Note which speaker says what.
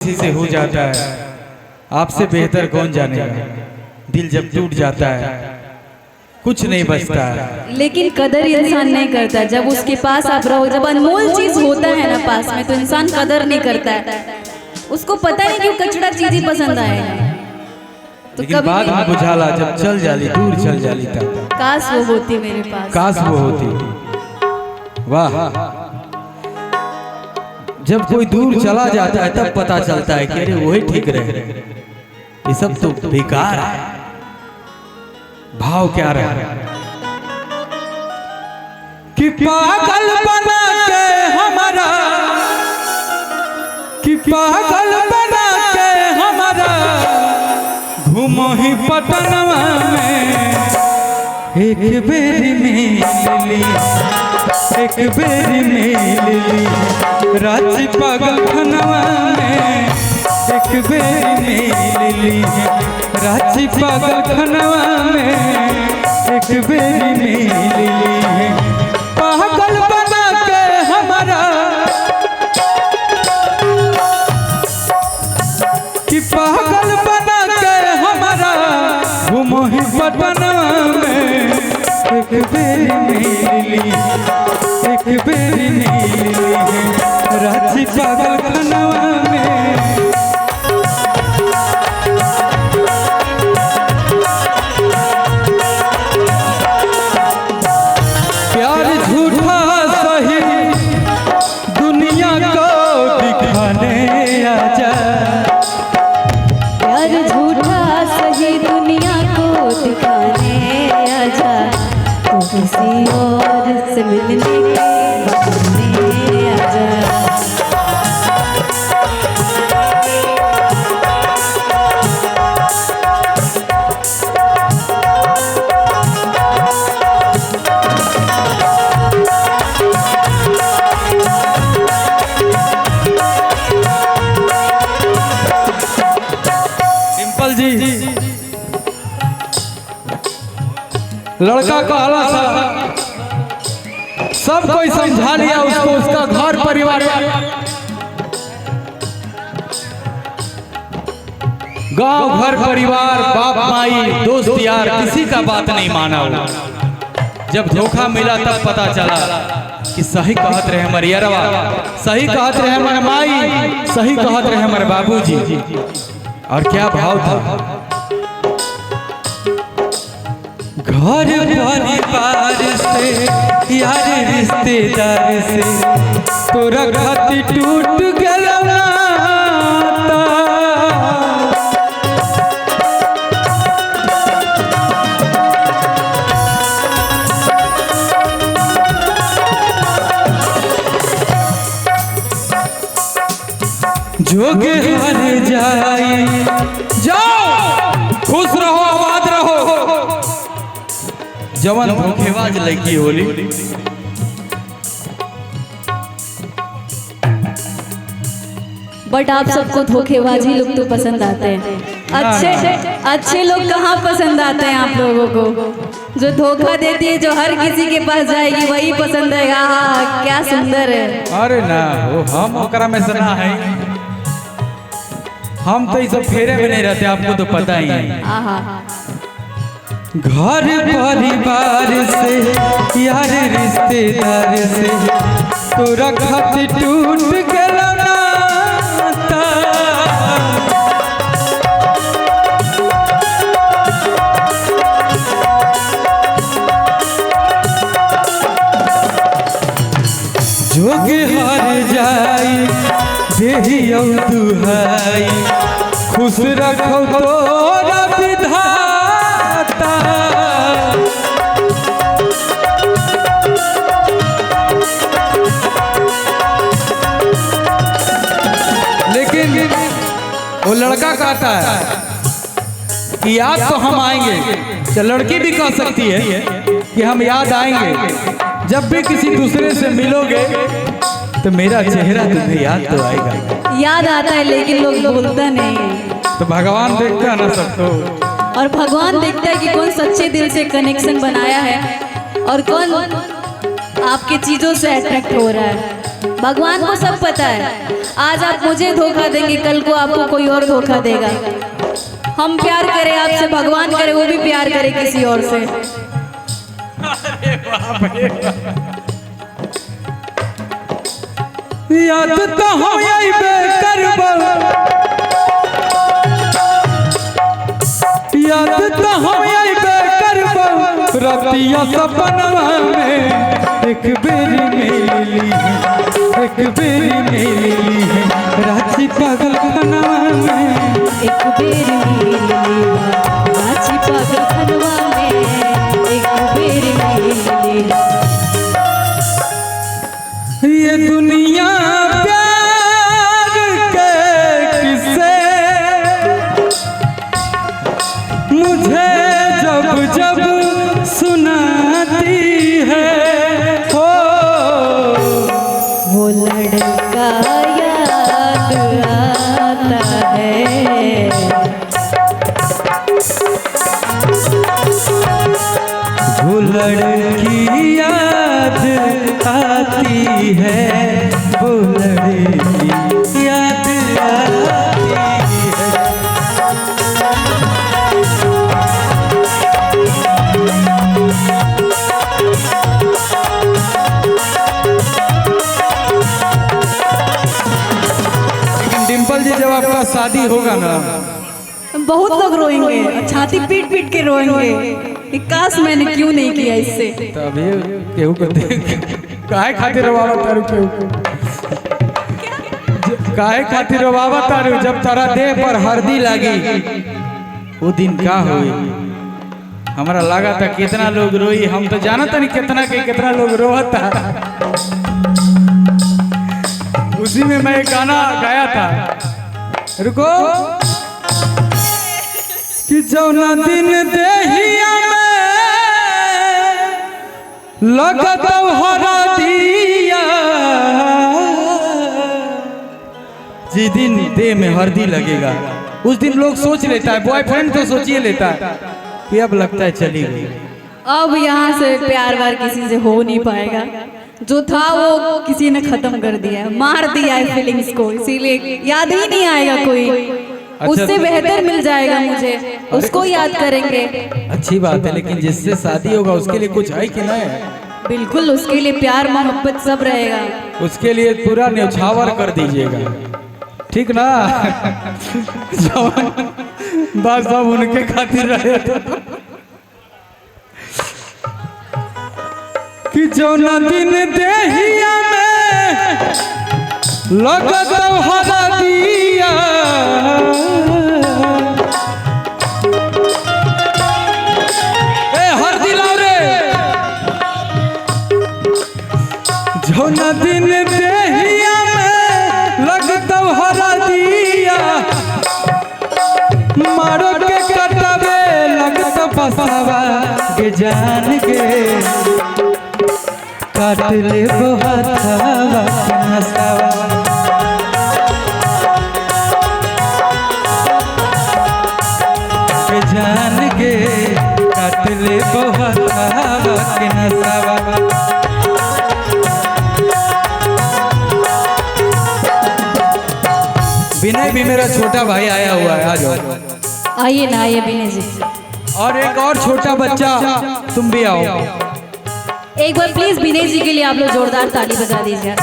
Speaker 1: किसी से हो जाता है, आपसे बेहतर कौन जानेगा। दिल जब टूट जाता है कुछ नहीं बचता है।
Speaker 2: लेकिन कदर इंसान नहीं करता जब उसके पास आप रहो। जब अनमोल चीज होता है ना पास में तो इंसान कदर नहीं करता है। उसको पता नहीं क्यों कचड़ा चीज ही पसंद आए। तो
Speaker 1: लेकिन बाद में बुझाला जब चल जाली, दूर चल जाली तब
Speaker 2: काश वो होती मेरे पास,
Speaker 1: काश वो होती। वाह, जब कोई दूर चला जाता है तब पता चलता है कि अरे वही ठीक रहे, ये सब तो बेकार है। भाव क्या रहा कि पागल बना के हमारा, कि पागल बना के हमारा घूमो ही पटनवा में। एक बेरी मिली, एक बेरी मिली रांची पागलखानवा में। एक बेरी मिली रांची पागलखानवा में। एक बेरी मिली पागल बना के हमारा, कि पागल बना के हमारा घूमो ही पटनवा में। एक बेरी मिली, एक बेरी मिली रांची पागलखानवा में। प्यार झूठा सही दुनिया को दिखाने आजा।
Speaker 2: प्यार झूठा सही दुनिया को दिखाने आजा। तो किसी और से मिलने बहाने आजा।
Speaker 1: डिम्पल जी, लड़का कहला सा, सब कोई समझा लिया उसको, उसका घर परिवार, गांव घर परिवार, बाप माई दोस्त यार किसी का बात नहीं माना हो। जब धोखा मिला तब पता चला कि सही कहत रहे हमारे यारवा, सही कहत रहे हमारे माई, सही कहत रहे हमारे बाबूजी। और क्या भाव था, घर परिवार से यार रिश्तेदार से तोरा खातिर टूट गया नाता। जोगे हार जाए, जाओ खुश रहो आबाद रहो। जवान धोखेबाज लड़की होली,
Speaker 2: बट आप सबको धोखेबाजी लोग तो पसंद आते हैं। अच्छे लोग कहाँ पसंद आते हैं आप लोगों को। जो धोखा देती है, जो हर किसी के पास जाएगी वही पसंद है। हाँ क्या सुंदर है।
Speaker 1: अरे ना वो हम ओकरा में से ना है, हम तो इस फेरे में नहीं रहते, आपको तो पता ही है। घर परिवार से यार रिश्तेदार से तोरा खातिर टूट गया नाता। जोगे हार जाई देही दुहाई, खुश रखो तोरा विधाता। लेकिन वो लड़का कहता है कि याद तो हम आएंगे, तो लड़की भी कह सकती है कि हम याद आएंगे। जब भी किसी दूसरे से मिलोगे तो मेरा चेहरा तुम्हें याद तो आएगा।
Speaker 2: याद आता है लेकिन लोग बोलता नहीं।
Speaker 1: तो भगवान देखता है ना सबको,
Speaker 2: और भगवान देखता है कि कौन सच्चे दिल से कनेक्शन बनाया है और कौन आपके चीजों से अट्रैक्ट हो रहा है। भगवान को सब पता है। आज आप मुझे धोखा देंगे, कल को आपको कोई और धोखा देगा। हम प्यार करें आपसे, भगवान करे वो भी प्यार करे किसी और से।
Speaker 1: याद तो हो करबो, याद तो हो करबो, रतिया सपनवा में एक बेरी मिली है, एक बेरी मिली है, रांची पागल खनवा में
Speaker 2: एक बेरी मिली है, रांची पागल खनवा में एक बेरी मिली है।
Speaker 1: ये दुनिया प्यार के किस्से मुझे जब जब सुनाती है, हो
Speaker 2: वो लड़का याद आता है,
Speaker 1: वो लड़की याद आती है, वो लड़की याद आती है। लेकिन डिम्पल जी जब आपका शादी होगा ना,
Speaker 2: बहुत लोग रोएंगे, छाती पीट पीट के रोएंगे कि काश मैंने क्यों नहीं किया इससे।
Speaker 1: तभी केहू को देख काहे खातिर रोवावा तारू, केहू को काहे खातिर रोवावा तारू। जब तारा देह पर हल्दी लगी वो दिन का हुई, हमारा लगा था कितना लोग रोई, हम तो जानता नहीं कितना लोग रोता। उसी में मैं एक गाना गाया था, रुको कि जौना दिन देहिया में लगत हरा दिया, जिस दिन देह में हल्दी लगेगा उस दिन लोग सोच लेता है, बॉयफ्रेंड तो सोचिए लेता है कि अब लगता है चली गई।
Speaker 2: अब यहाँ से प्यार वार किसी से हो नहीं पाएगा, जो था वो किसी ने खत्म कर दिया है, मार दिया है फीलिंग्स को, इसीलिए याद ही नहीं आएगा कोई। उससे बेहतर मिल जाएगा मुझे, उसको याद करेंगे।
Speaker 1: अच्छी बात है, लेकिन जिससे शादी होगा उसके लिए कुछ है कि नहीं?
Speaker 2: बिल्कुल, उसके लिए प्यार मोहब्बत सब रहेगा।
Speaker 1: उसके लिए पूरा न्यौछावर कर दीजिएगा, ठीक ना? बस सब उनके खातिर रहे तो कि जो न दिन देहिया में लगत हरा दिया, हर दिलाओ रे, जो न दिन देहिया में लगत हरा दिया, मारो के कटवे लगत बसावा के जान के, काट ले बहावा नसावा, के जान के काट ले बहावा के नसावा। विनय भी मेरा छोटा भाई आया हुआ है, आ जाओ।
Speaker 2: आइए ना, आइए विनय जी।
Speaker 1: और एक और छोटा बच्चा तुम भी आओ।
Speaker 2: एक बार प्लीज विनय जी के लिए आप लोग जोरदार ताली बजा दीजिए।